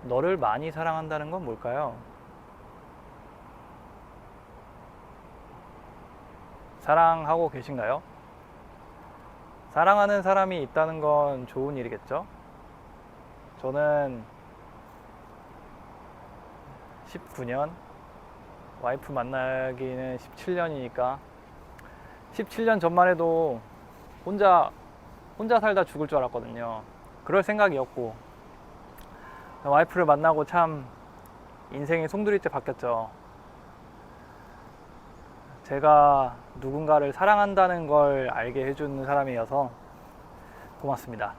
너를 많이 사랑한다는 건 뭘까요? 사랑하고 계신가요? 사랑하는 사람이 있다는 건 좋은 일이겠죠? 저는 19년, 와이프 만나기는 17년이니까 17년 전만 해도 혼자 살다 죽을 줄 알았거든요. 그럴 생각이었고 와이프를 만나고 참 인생이 송두리째 바뀌었죠. 제가 누군가를 사랑한다는 걸 알게 해주는 사람이어서 고맙습니다.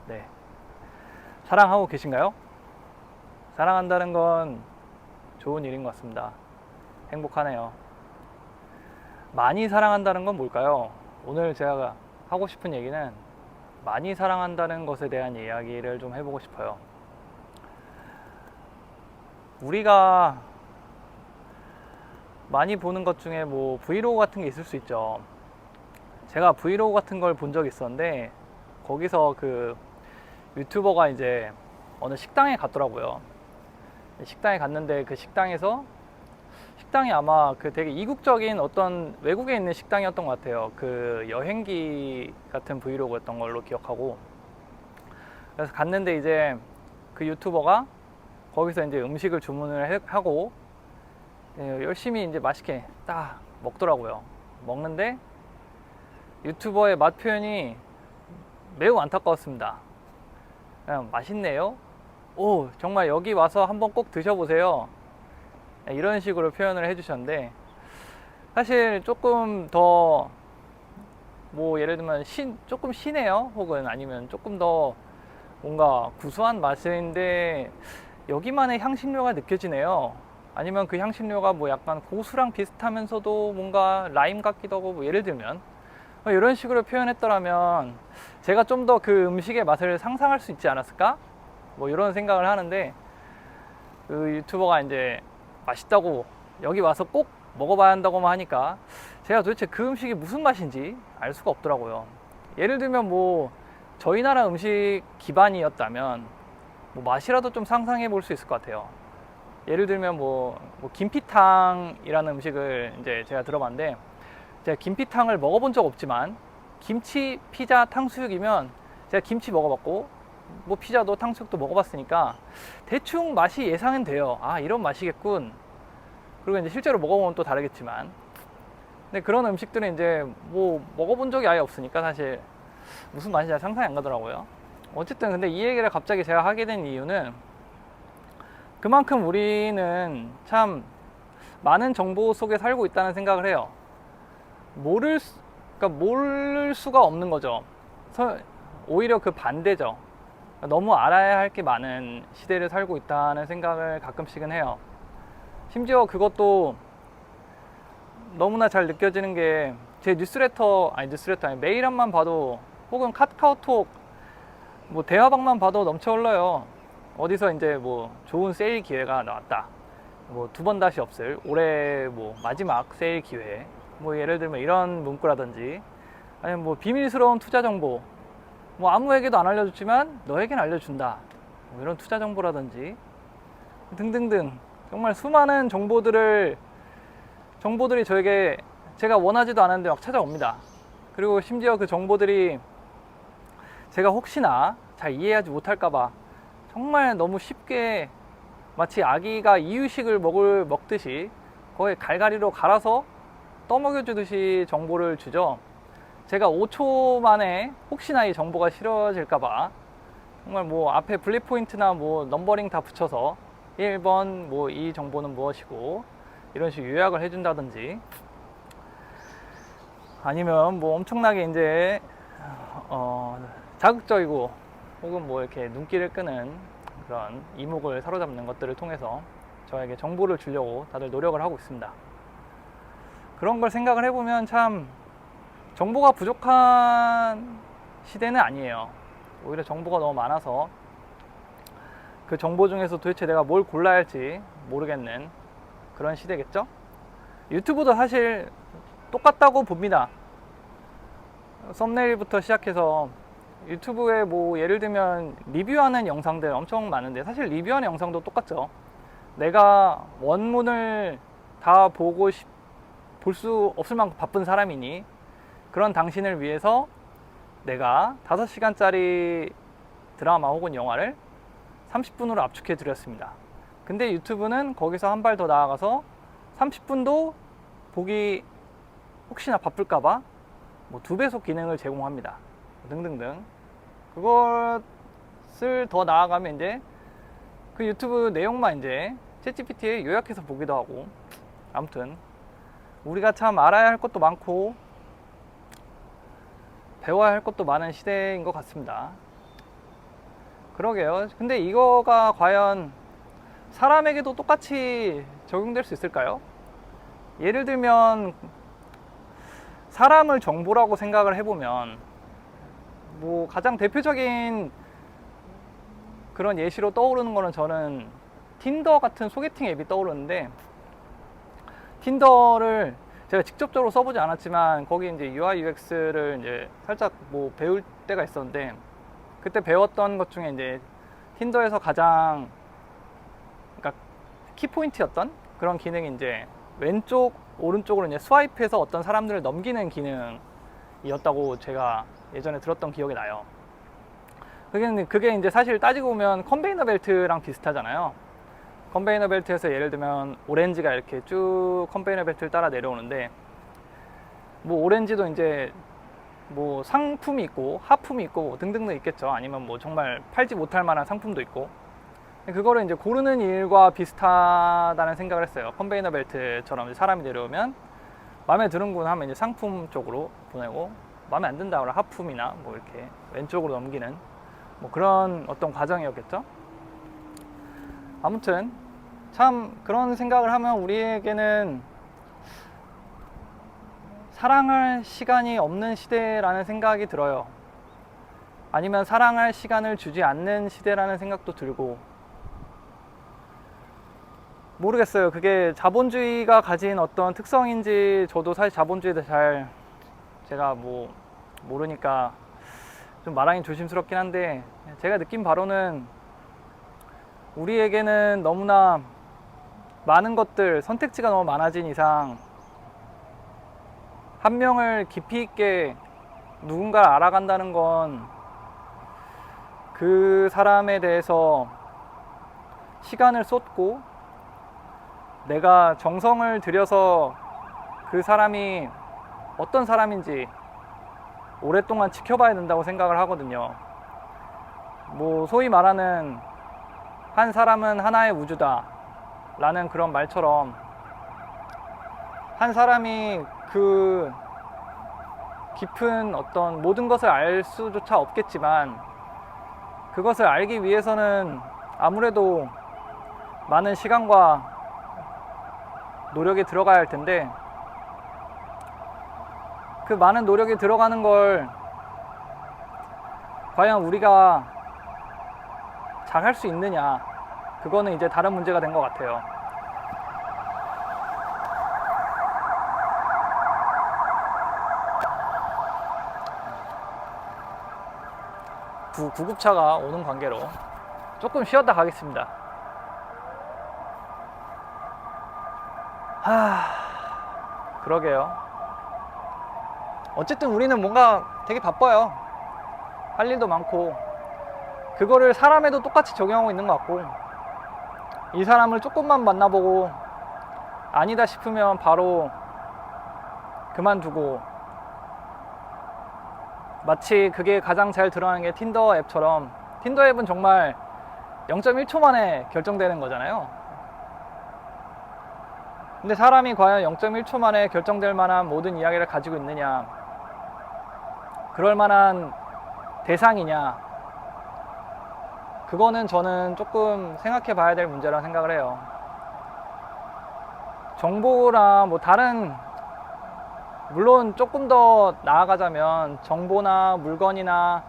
네. 사랑하고 계신가요? 사랑한다는 건 좋은 일인 것 같습니다. 행복하네요. 많이 사랑한다는 건 뭘까요? 오늘 제가 하고 싶은 얘기는 많이 사랑한다는 것에 대한 이야기를 좀 해보고 싶어요. 우리가 많이 보는 것 중에 뭐 브이로그 같은 게 있을 수 있죠. 제가 브이로그 같은 걸 본 적이 있었는데 거기서 그 유튜버가 이제 어느 식당에 갔더라고요. 식당에 갔는데 그 식당에서 식당이 아마 그 되게 이국적인 어떤 외국에 있는 식당이었던 것 같아요. 그 여행기 같은 브이로그였던 걸로 기억하고, 그래서 갔는데 이제 그 유튜버가 거기서 이제 음식을 주문을 하고 열심히 이제 맛있게 딱 먹더라고요. 먹는데 유튜버의 맛 표현이 매우 안타까웠습니다. 그냥 맛있네요. 오, 정말 여기 와서 한번 꼭 드셔보세요. 이런 식으로 표현을 해주셨는데, 사실 조금 더 뭐 예를 들면 조금 시네요, 혹은 아니면 조금 더 뭔가 구수한 맛인데 여기만의 향신료가 느껴지네요. 아니면 그 향신료가 뭐 약간 고수랑 비슷하면서도 뭔가 라임 같기도 하고, 뭐 예를 들면 이런 식으로 표현했더라면 제가 좀 더 그 음식의 맛을 상상할 수 있지 않았을까? 뭐 이런 생각을 하는데, 그 유튜버가 이제 맛있다고 여기 와서 꼭 먹어봐야 한다고만 하니까 제가 도대체 그 음식이 무슨 맛인지 알 수가 없더라고요. 예를 들면 뭐 저희 나라 음식 기반이었다면 뭐 맛이라도 좀 상상해 볼 수 있을 것 같아요. 예를 들면 뭐 김피탕이라는 음식을 이제 제가 들어봤는데, 제가 김피탕을 먹어본 적 없지만 김치, 피자, 탕수육이면 제가 김치 먹어봤고 뭐 피자도 탕수육도 먹어봤으니까 대충 맛이 예상은 돼요. 아, 이런 맛이겠군. 그리고 이제 실제로 먹어보면 또 다르겠지만, 근데 그런 음식들은 이제 뭐 먹어본 적이 아예 없으니까 사실 무슨 맛인지 잘 상상이 안 가더라고요. 어쨌든 근데 이 얘기를 갑자기 제가 하게 된 이유는 그만큼 우리는 참 많은 정보 속에 살고 있다는 생각을 해요. 그러니까 모를 수가 없는 거죠. 오히려 그 반대죠. 너무 알아야 할 게 많은 시대를 살고 있다는 생각을 가끔씩은 해요. 심지어 그것도 너무나 잘 느껴지는 게, 제 뉴스레터 아니 메일함만 봐도, 혹은 카카오톡 뭐 대화방만 봐도 넘쳐 흘러요. 어디서 이제 뭐 좋은 세일 기회가 나왔다, 뭐 두 번 다시 없을 올해 뭐 마지막 세일 기회, 뭐 예를 들면 이런 문구라든지, 아니면 뭐 비밀스러운 투자 정보, 뭐 아무에게도 안 알려줬지만 너에겐 알려준다, 뭐 이런 투자 정보라든지 등등등, 정말 수많은 정보들이 저에게 제가 원하지도 않았는데 막 찾아옵니다. 그리고 심지어 그 정보들이 제가 혹시나 잘 이해하지 못할까봐 정말 너무 쉽게, 마치 아기가 이유식을 먹듯이 거의 갈갈이로 갈아서 떠먹여주듯이 정보를 주죠. 제가 5초 만에 혹시나 이 정보가 싫어질까봐 정말 뭐 앞에 블릿 포인트나 뭐 넘버링 다 붙여서 1번 뭐 이 정보는 무엇이고 이런 식으로 요약을 해준다든지, 아니면 뭐 엄청나게 이제 자극적이고 혹은 뭐 이렇게 눈길을 끄는 그런 이목을 사로잡는 것들을 통해서 저에게 정보를 주려고 다들 노력을 하고 있습니다. 그런 걸 생각을 해보면 참 정보가 부족한 시대는 아니에요. 오히려 정보가 너무 많아서 그 정보 중에서 도대체 내가 뭘 골라야 할지 모르겠는 그런 시대겠죠? 유튜브도 사실 똑같다고 봅니다. 썸네일부터 시작해서 유튜브에 뭐 예를 들면 리뷰하는 영상들 엄청 많은데 사실 리뷰하는 영상도 똑같죠. 내가 원문을 다 볼 수 없을 만큼 바쁜 사람이니 그런 당신을 위해서 내가 5시간짜리 드라마 혹은 영화를 30분으로 압축해 드렸습니다. 근데 유튜브는 거기서 한 발 더 나아가서 30분도 보기 혹시나 바쁠까봐 뭐 2배속 기능을 제공합니다. 등등등. 그것을 더 나아가면 이제 그 유튜브 내용만 이제 챗GPT에 요약해서 보기도 하고, 아무튼 우리가 참 알아야 할 것도 많고 배워야 할 것도 많은 시대인 것 같습니다. 그러게요. 근데 이거가 과연 사람에게도 똑같이 적용될 수 있을까요? 예를 들면 사람을 정보라고 생각을 해보면 뭐 가장 대표적인 그런 예시로 떠오르는 거는 저는 틴더 같은 소개팅 앱이 떠오르는데, 틴더를 제가 직접적으로 써보지 않았지만 거기 이제 UI UX를 이제 살짝 뭐 배울 때가 있었는데, 그때 배웠던 것 중에 이제 틴더에서 가장 그러니까 키포인트였던 그런 기능이 이제 왼쪽 오른쪽으로 이제 스와이프해서 어떤 사람들을 넘기는 기능이었다고 제가 예전에 들었던 기억이 나요. 그게 이제 사실 따지고 보면 컨베이너 벨트랑 비슷하잖아요. 컨베이너 벨트에서 예를 들면 오렌지가 이렇게 쭉 컨베이너 벨트를 따라 내려오는데, 뭐 오렌지도 이제 뭐 상품이 있고 하품이 있고 등등등 있겠죠. 아니면 뭐 정말 팔지 못할 만한 상품도 있고, 그거를 이제 고르는 일과 비슷하다는 생각을 했어요. 컨베이너 벨트처럼 사람이 내려오면 마음에 드는구나 하면 이제 상품 쪽으로 보내고, 마음에 안 든다 그러면 하품이나 뭐 이렇게 왼쪽으로 넘기는 뭐 그런 어떤 과정이었겠죠. 아무튼 참 그런 생각을 하면 우리에게는 사랑할 시간이 없는 시대라는 생각이 들어요. 아니면 사랑할 시간을 주지 않는 시대라는 생각도 들고, 모르겠어요. 그게 자본주의가 가진 어떤 특성인지, 저도 사실 자본주의에 잘 제가 뭐 모르니까 좀 말하기 조심스럽긴 한데, 제가 느낀 바로는 우리에게는 너무나 많은 것들, 선택지가 너무 많아진 이상 한 명을 깊이 있게 누군가를 알아간다는 건 그 사람에 대해서 시간을 쏟고 내가 정성을 들여서 그 사람이 어떤 사람인지 오랫동안 지켜봐야 된다고 생각을 하거든요. 뭐 소위 말하는 한 사람은 하나의 우주다 라는 그런 말처럼, 한 사람이 그 깊은 어떤 모든 것을 알 수조차 없겠지만, 그것을 알기 위해서는 아무래도 많은 시간과 노력이 들어가야 할 텐데, 그 많은 노력이 들어가는 걸 과연 우리가 잘 할 수 있느냐, 그거는 이제 다른 문제가 된 것 같아요. 구급차가 오는 관계로 조금 쉬었다 가겠습니다. 그러게요. 어쨌든 우리는 뭔가 되게 바빠요. 할 일도 많고, 그거를 사람에도 똑같이 적용하고 있는 것 같고, 이 사람을 조금만 만나보고 아니다 싶으면 바로 그만두고, 마치 그게 가장 잘 드러나는 게 틴더 앱처럼, 틴더 앱은 정말 0.1초 만에 결정되는 거잖아요. 근데 사람이 과연 0.1초 만에 결정될 만한 모든 이야기를 가지고 있느냐, 그럴 만한 대상이냐, 그거는 저는 조금 생각해 봐야 될 문제라고 생각을 해요. 정보나 뭐 다른, 물론 조금 더 나아가자면 정보나 물건이나,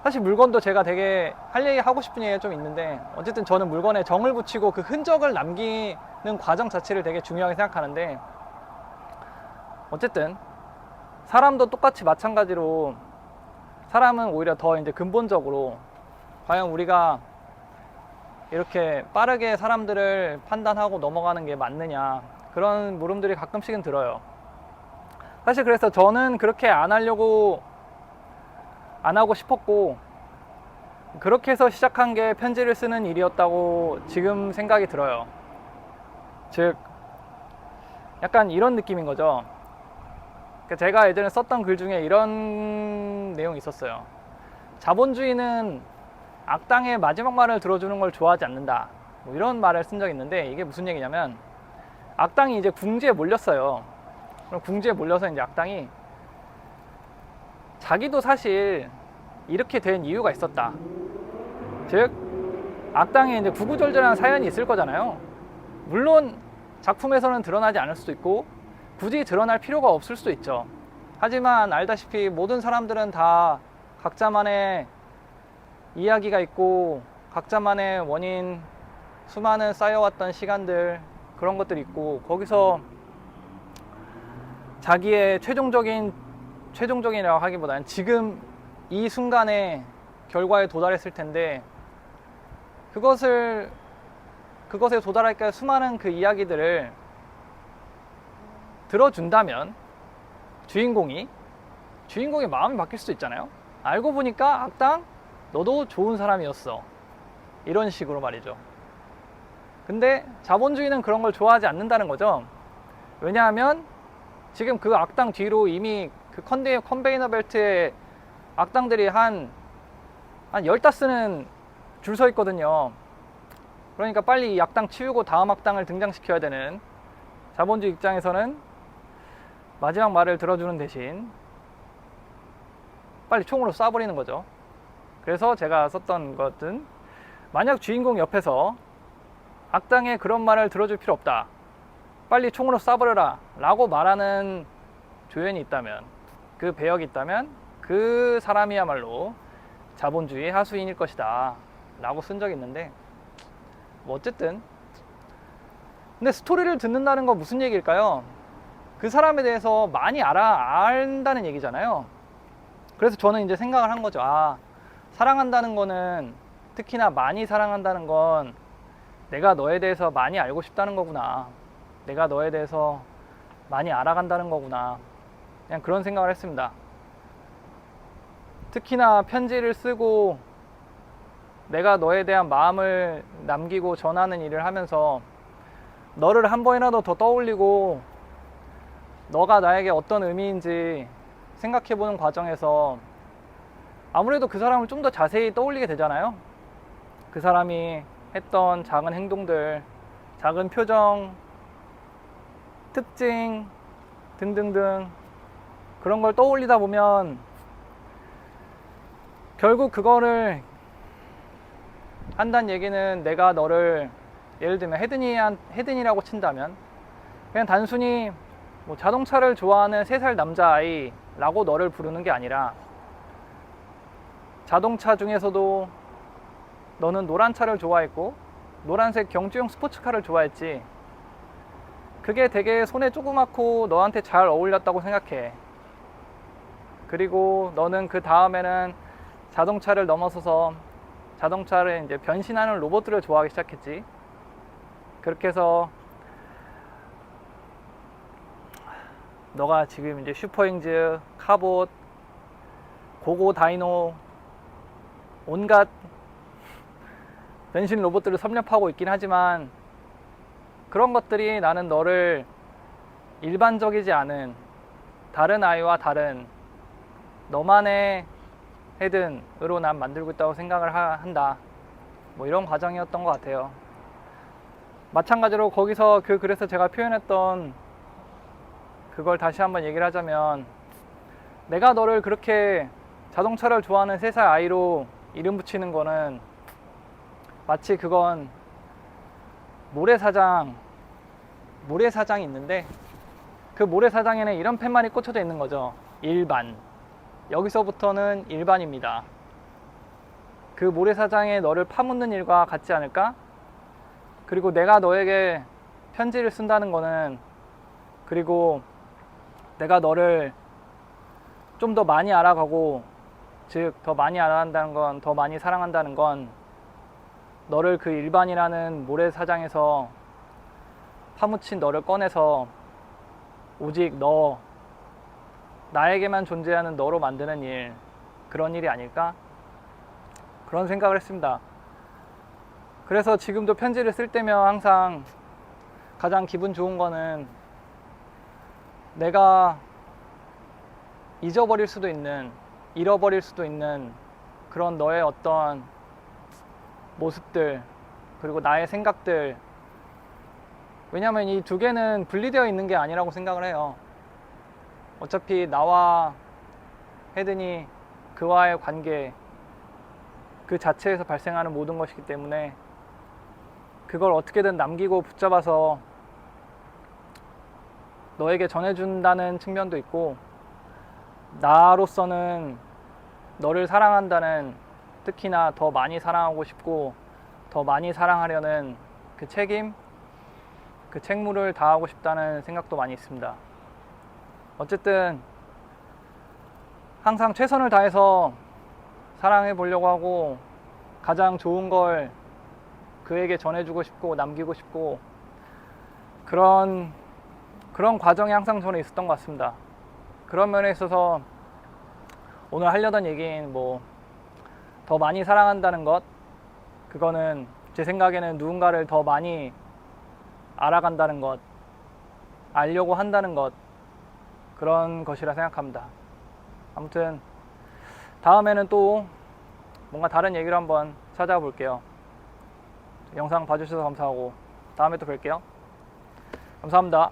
사실 물건도 제가 되게 할 얘기 하고 싶은 얘기가 좀 있는데, 어쨌든 저는 물건에 정을 붙이고 그 흔적을 남기는 과정 자체를 되게 중요하게 생각하는데, 어쨌든 사람도 똑같이 마찬가지로 사람은 오히려 더 이제 근본적으로 과연 우리가 이렇게 빠르게 사람들을 판단하고 넘어가는 게 맞느냐, 그런 물음들이 가끔씩은 들어요. 사실 그래서 저는 그렇게 안 하고 싶었고, 그렇게 해서 시작한 게 편지를 쓰는 일이었다고 지금 생각이 들어요. 즉 약간 이런 느낌인 거죠. 제가 예전에 썼던 글 중에 이런 내용이 있었어요. 자본주의는 악당의 마지막 말을 들어주는 걸 좋아하지 않는다, 뭐 이런 말을 쓴 적이 있는데, 이게 무슨 얘기냐면 악당이 이제 궁지에 몰렸어요. 그럼 궁지에 몰려서 이제 악당이 자기도 사실 이렇게 된 이유가 있었다, 즉 악당에 이제 구구절절한 사연이 있을 거잖아요. 물론 작품에서는 드러나지 않을 수도 있고 굳이 드러날 필요가 없을 수도 있죠. 하지만 알다시피 모든 사람들은 다 각자만의 이야기가 있고 각자만의 원인, 수많은 쌓여왔던 시간들, 그런 것들이 있고, 거기서 자기의 최종적이라고 하기보다는 지금 이 순간에 결과에 도달했을 텐데, 그것에 도달할까 수많은 그 이야기들을 들어준다면 주인공이 마음이 바뀔 수도 있잖아요. 알고 보니까 악당 너도 좋은 사람이었어, 이런 식으로 말이죠. 근데 자본주의는 그런 걸 좋아하지 않는다는 거죠. 왜냐하면 지금 그 악당 뒤로 이미 그 컨베이너 벨트에 악당들이 한 15는 줄 서 있거든요. 그러니까 빨리 이 악당 치우고 다음 악당을 등장시켜야 되는, 자본주의 입장에서는 마지막 말을 들어주는 대신 빨리 총으로 쏴버리는 거죠. 그래서 제가 썼던 것은, 만약 주인공 옆에서 악당의 그런 말을 들어줄 필요 없다, 빨리 총으로 쏴버려라 라고 말하는 조연이 있다면, 그 배역이 있다면 그 사람이야말로 자본주의 하수인일 것이다 라고 쓴 적이 있는데, 뭐 어쨌든 근데 스토리를 듣는다는 건 무슨 얘기일까요? 그 사람에 대해서 많이 안다는 얘기잖아요. 그래서 저는 이제 생각을 한 거죠. 사랑한다는 거는, 특히나 많이 사랑한다는 건 내가 너에 대해서 많이 알고 싶다는 거구나, 내가 너에 대해서 많이 알아간다는 거구나, 그냥 그런 생각을 했습니다. 특히나 편지를 쓰고 내가 너에 대한 마음을 남기고 전하는 일을 하면서 너를 한 번이라도 더 떠올리고 너가 나에게 어떤 의미인지 생각해보는 과정에서 아무래도 그 사람을 좀 더 자세히 떠올리게 되잖아요. 그 사람이 했던 작은 행동들, 작은 표정, 특징 등등등, 그런 걸 떠올리다 보면 결국 그거를 한다는 얘기는, 내가 너를 예를 들면 헤든이라고 친다면 그냥 단순히 뭐 자동차를 좋아하는 3살 남자아이라고 너를 부르는 게 아니라, 자동차 중에서도 너는 노란 차를 좋아했고 노란색 경주용 스포츠카를 좋아했지, 그게 되게 손에 조그맣고 너한테 잘 어울렸다고 생각해. 그리고 너는 그 다음에는 자동차를 넘어서서 자동차를 이제 변신하는 로봇들을 좋아하기 시작했지. 그렇게 해서 너가 지금 이제 슈퍼잉즈, 카봇, 고고 다이노, 온갖 변신 로봇들을 섭렵하고 있긴 하지만, 그런 것들이 나는 너를 일반적이지 않은 다른 아이와 다른 너만의 헤든으로 난 만들고 있다고 생각을 한다, 뭐 이런 과정이었던 것 같아요. 마찬가지로 거기서 그 글에서 제가 표현했던 그걸 다시 한번 얘기를 하자면, 내가 너를 그렇게 자동차를 좋아하는 3살 아이로 이름 붙이는 거는 마치 그건 모래사장이 있는데, 그 모래사장에는 이런 팻말이 꽂혀져 있는 거죠. 일반. 여기서부터는 일반입니다. 그 모래사장에 너를 파묻는 일과 같지 않을까? 그리고 내가 너에게 편지를 쓴다는 거는, 그리고 내가 너를 좀 더 많이 알아가고 즉 더 많이 알아간다는 건, 더 많이 사랑한다는 건 너를 그 일반이라는 모래사장에서 파묻힌 너를 꺼내서 오직 너, 나에게만 존재하는 너로 만드는 일, 그런 일이 아닐까? 그런 생각을 했습니다. 그래서 지금도 편지를 쓸 때면 항상 가장 기분 좋은 거는 내가 잊어버릴 수도 있는, 잃어버릴 수도 있는 그런 너의 어떤 모습들, 그리고 나의 생각들. 왜냐면 이 두 개는 분리되어 있는 게 아니라고 생각을 해요. 어차피 나와 헤든이, 그와의 관계 그 자체에서 발생하는 모든 것이기 때문에 그걸 어떻게든 남기고 붙잡아서 너에게 전해준다는 측면도 있고, 나로서는 너를 사랑한다는, 특히나 더 많이 사랑하고 싶고 더 많이 사랑하려는 그 책임, 그 책무를 다하고 싶다는 생각도 많이 있습니다. 어쨌든 항상 최선을 다해서 사랑해 보려고 하고 가장 좋은 걸 그에게 전해주고 싶고 남기고 싶고, 그런 과정이 항상 저는 있었던 것 같습니다. 그런 면에 있어서 오늘 하려던 얘기는 더 많이 사랑한다는 것, 그거는 제 생각에는 누군가를 더 많이 알아간다는 것, 알려고 한다는 것, 그런 것이라 생각합니다. 아무튼 다음에는 또 뭔가 다른 얘기를 한번 찾아볼게요. 영상 봐주셔서 감사하고 다음에 또 뵐게요. 감사합니다.